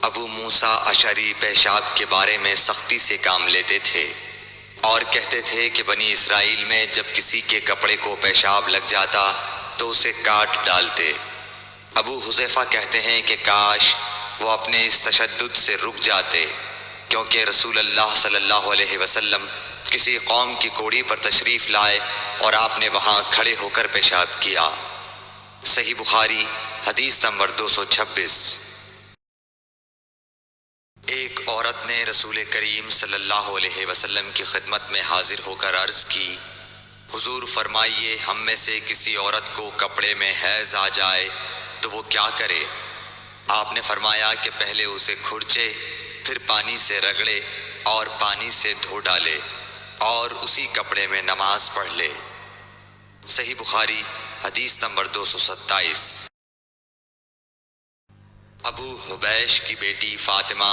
ابو موسیٰ اشعری پیشاب کے بارے میں سختی سے کام لیتے تھے اور کہتے تھے کہ بنی اسرائیل میں جب کسی کے کپڑے کو پیشاب لگ جاتا تو اسے کاٹ ڈالتے۔ ابو حذیفہ کہتے ہیں کہ کاش وہ اپنے اس تشدد سے رک جاتے، کیونکہ رسول اللہ صلی اللہ علیہ وسلم کسی قوم کی کوڑی پر تشریف لائے اور آپ نے وہاں کھڑے ہو کر پیشاب کیا۔ صحیح بخاری حدیث نمبر 226۔ ایک عورت نے رسول کریم صلی اللہ علیہ وسلم کی خدمت میں حاضر ہو کر عرض کی، حضور فرمائیے ہم میں سے کسی عورت کو کپڑے میں حیض آ جائے تو وہ کیا کرے؟ آپ نے فرمایا کہ پہلے اسے کھرچے، پھر پانی سے رگڑے اور پانی سے دھو ڈالے اور اسی کپڑے میں نماز پڑھ لے۔ صحیح بخاری حدیث نمبر 227۔ ابو حبیش کی بیٹی فاطمہ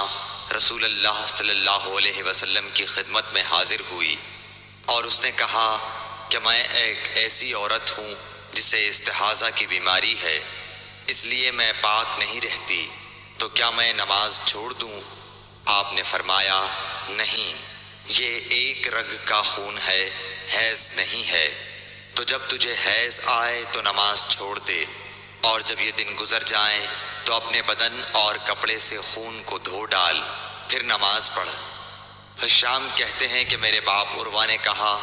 رسول اللہ صلی اللہ علیہ وسلم کی خدمت میں حاضر ہوئی اور اس نے کہا کہ میں ایک ایسی عورت ہوں جسے استحاضہ کی بیماری ہے، اس لیے میں پاک نہیں رہتی، تو کیا میں نماز چھوڑ دوں؟ آپ نے فرمایا نہیں، یہ ایک رگ کا خون ہے، حیض نہیں ہے، تو جب تجھے حیض آئے تو نماز چھوڑ دے، اور جب یہ دن گزر جائیں تو اپنے بدن اور کپڑے سے خون کو دھو ڈال، پھر نماز پڑھ۔ ہشام کہتے ہیں کہ میرے باپ عروہ نے کہا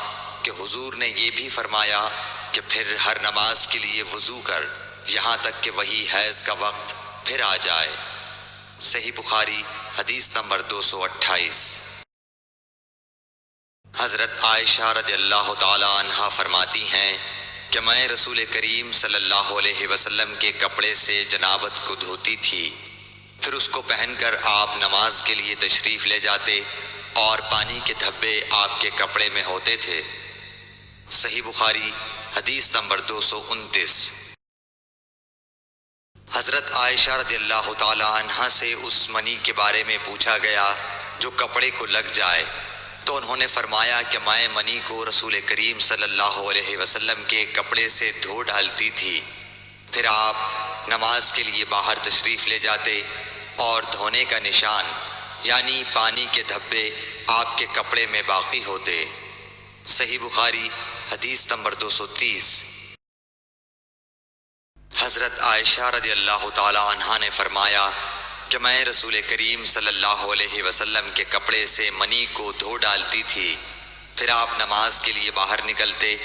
کہ حضور نے یہ بھی فرمایا کہ پھر ہر نماز کے لیے وضو کر، یہاں تک کہ وہی حیض کا وقت پھر آ جائے۔ صحیح بخاری حدیث نمبر 228۔ حضرت عائشہ رضی اللہ تعالی عنہا فرماتی ہیں کہ میں رسول کریم صلی اللہ علیہ وسلم کے کپڑے سے جنابت کو دھوتی تھی، پھر اس کو پہن کر آپ نماز کے لیے تشریف لے جاتے اور پانی کے دھبے آپ کے کپڑے میں ہوتے تھے۔ صحیح بخاری حدیث نمبر 229۔ حضرت عائشہ رضی اللہ تعالی عنہا سے اس منی کے بارے میں پوچھا گیا جو کپڑے کو لگ جائے، تو انہوں نے فرمایا کہ میں منی کو رسول کریم صلی اللہ علیہ وسلم کے کپڑے سے دھو ڈالتی تھی، پھر آپ نماز کے لیے باہر تشریف لے جاتے اور دھونے کا نشان یعنی پانی کے دھبے آپ کے کپڑے میں باقی ہوتے۔ صحیح بخاری حدیث نمبر 230۔ حضرت عائشہ رضی اللہ تعالی عنہا نے فرمایا کہ میں رسول کریم صلی اللہ علیہ وسلم کے کپڑے سے منی کو دھو ڈالتی تھی، پھر آپ نماز کے لیے باہر نکلتے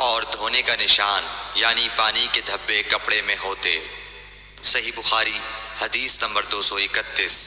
اور دھونے کا نشان یعنی پانی کے دھبے کپڑے میں ہوتے۔ صحیح بخاری حدیث نمبر 231۔